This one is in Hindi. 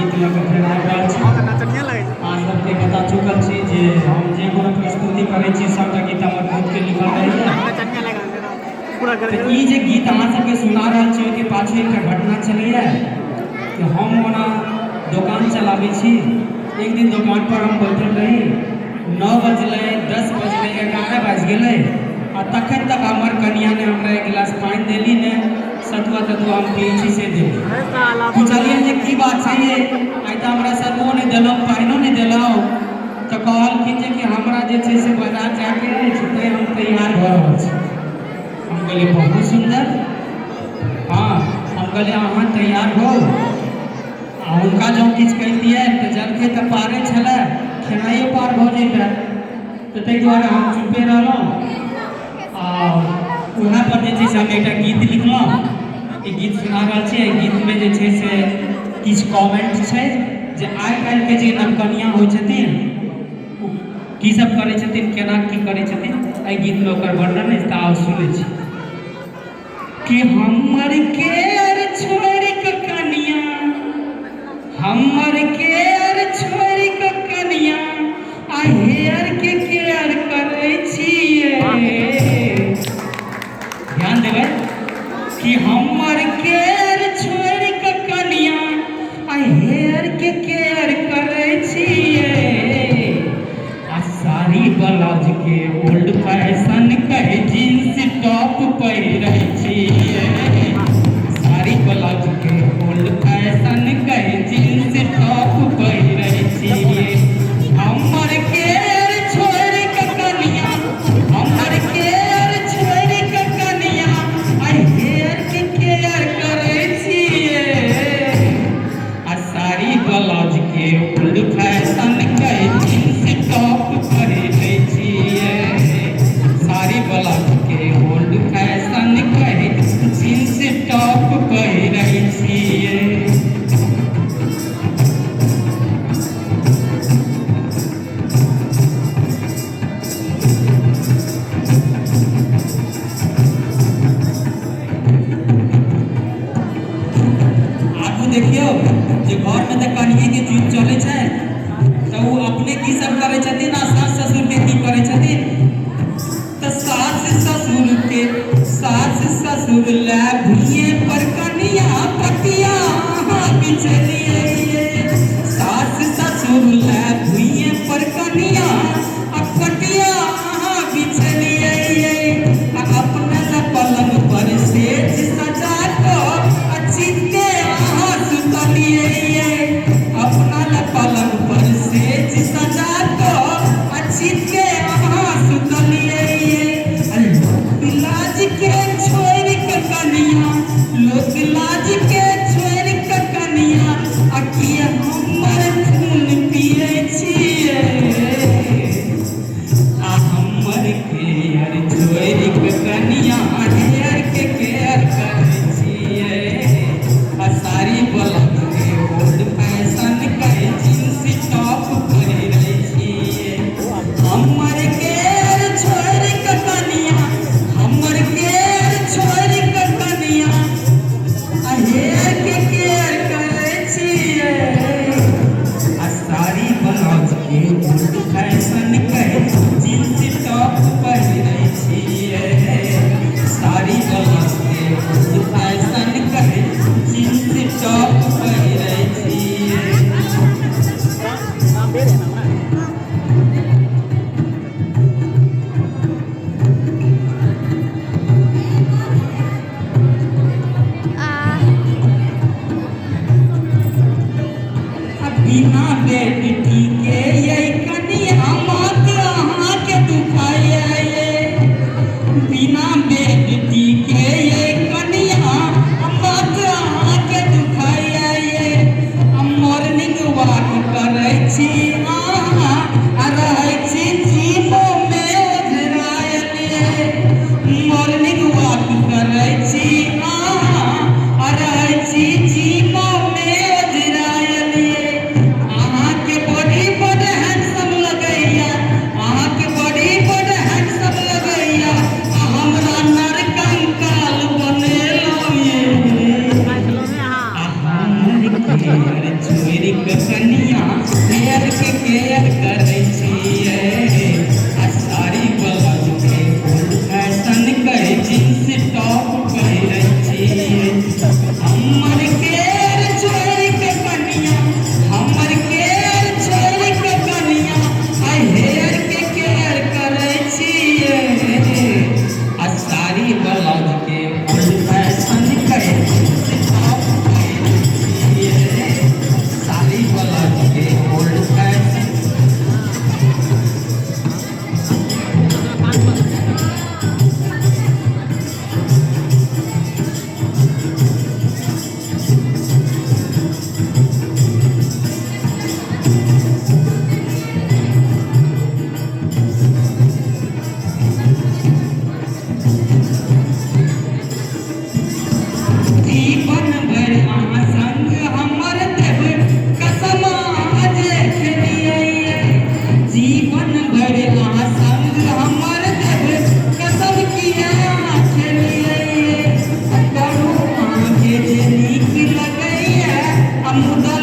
गीत लऽ कऽ फेर आबि रहल छी। अहाँ सबके बता चुकल छी जे हम जे कोनो प्रस्तुति करै छी सबटा गीत हमर खुदके लिखल रहैए। तऽ ई जे गीत अहाँ सबके सुना रहल छी ओहिके पाछू एकटा घटना छलैए कि हम ओना दोकान चलाबै छी। एक दिन दोकान पर हम बैठल रही, 9 बजलै, 10 बजलै, 11 बाजि गेलै आ तखन तक हमर कनिया ने हमरा एक गिलास पानि देली ने सतुआ ततुआ हम पियै छी से देली। पुछलियै जे की बात छै ये, आइ तऽ हमरा सतुओ नहि देलहुँ पानिओ नहि देलहुँ। तऽ कहलखिन जे कि हमरा जे छै से बाजार जाके अछि तैँ हम तैयार भऽ रहल छी। हम कहलियै बहुत सुन्दर। हाँ, हम कहलियै अहाँ तैयार हो आ हुनका जँ किछु कहितियै तऽ जलखै तऽ पारे छलै, खेनाइयो पार भऽ जैतै। तऽ ताहि दुआरे हम चुपे रहलहुँ आओर उएह पर जे छै से हम एकटा गीत लिखलहुँ। ई गीत सुना रहल छी। एहि गीतमे जे छै से किछु कॉमेंट छै जे आइ काल्हिके जे नवकनियाँ होइ छथिन ओ की सब करै छथिन, केना की करै छथिन, एहि गीतमे ओकर वर्णन अछि। तऽ आउ सुनै छी कि हमर केयर छोड़ि कऽ कनिया, हमर केयर छोड़ि कऽ कनिया आ हेयर के केयर करै छियै। ध्यान देबै कि हमर केयर छोड़ि कऽ कनिया आ हेयर के केयर करै छियै। आ साड़ी ब्लाउज के ओल्ड फैशन कहे जींस टॉप पहिरै छियै। साड़ी ब्लाउज के ओल्ड फैशन कहे जींस टॉप पहिरै छियै। हमर केयर छोड़ि कऽ कनिया, हमर केयर छोड़ि कऽ कनिया आ हेयर के केयर करै छियै। आ साड़ी ब्लाउज के ओल्ड फैशन कहे जींस टॉप पहिरै छियै। साड़ी ब्लाउज के ओल्ड फैशन कहे जींस टॉप पहिरै छियै। देखियौ जे घरमे तऽ कनिएके जुग चलै छै तऽ ओ अपने की सब करै छथिन आ सास ससुरके की करै छथिन। तऽ सास ससुर ला भुइए पर कनिया पटिया बिछलियै। सास ससुर ला भुइए पर कनिया आ पटिया बिछलियै। आ अपना ला पलंग पर सेज सजा कऽ चित्ते सुतलियै। अपना ला पलंग पर सेज सजा कऽ चित्ते सुतलियै। लोक लाज के छोड़ि कऽ कनिया, लोक लाज के छोड़ि कऽ कनिया आ किया हमर खून पियै छियै। आ हमर केयर छोड़ि कऽ कनिया हेयर के केयर करै छियै। आ साड़ी ब्लाउज के ओल्ड फैशन कहे जींस टॉप पहिरै छियै। हमर केयर छोड़ि कऽ कनिया, हमर केयर छोड़ि कऽ कनिया आ हेयर के केयर करै छियै। आ साड़ी ब्लाउज के ओल्ड फैशन कहे जींस टॉप पहिरै छियै। साड़ी ब्लाउज के ओल्ड फैशन कहे जींस टॉप पहिरै छियै। बिना बेटी के ये कनिया मात अहाँके दुखाइए। बिना बेटी के ये कनिया मात अहाँके दुखाइए। मॉर्निंग वॉक करै छी अहाँ आ रहै छी जिमोमे ओझराइल। मॉर्निंग वॉक करै छी अहाँ आ रहै छी जिमोमे ओझराइल। अहाँके बॉडी बड़ हैंडसम लगैया, अहाँके बॉडी बड़ हैंडसम लगैया आ हमरा नर कंकाल बनेलहुँ ये। आ हमर केयर छोरी के कनिया केयर के केयर करे छिए आ साड़ी ब्लाउज के फुल फैशन करे जींस टॉप पहिरे छिए हमर केयर छोरी के कनिया हमर केयर छोरी के कनिया आ हेयर के केयर करे छिए आ साड़ी ब्लाउज के फुल फैशन करे जींस टॉप पहिरे छिए साड़ी ब्लाउज के फुल फैशन जीवन भर अहाँ संग हमर देव कसम आज खेलिए जीवन भर अहाँ संग हमर देव कसम किया खेलिए करू अहाँके जे नीक लगैया मुदा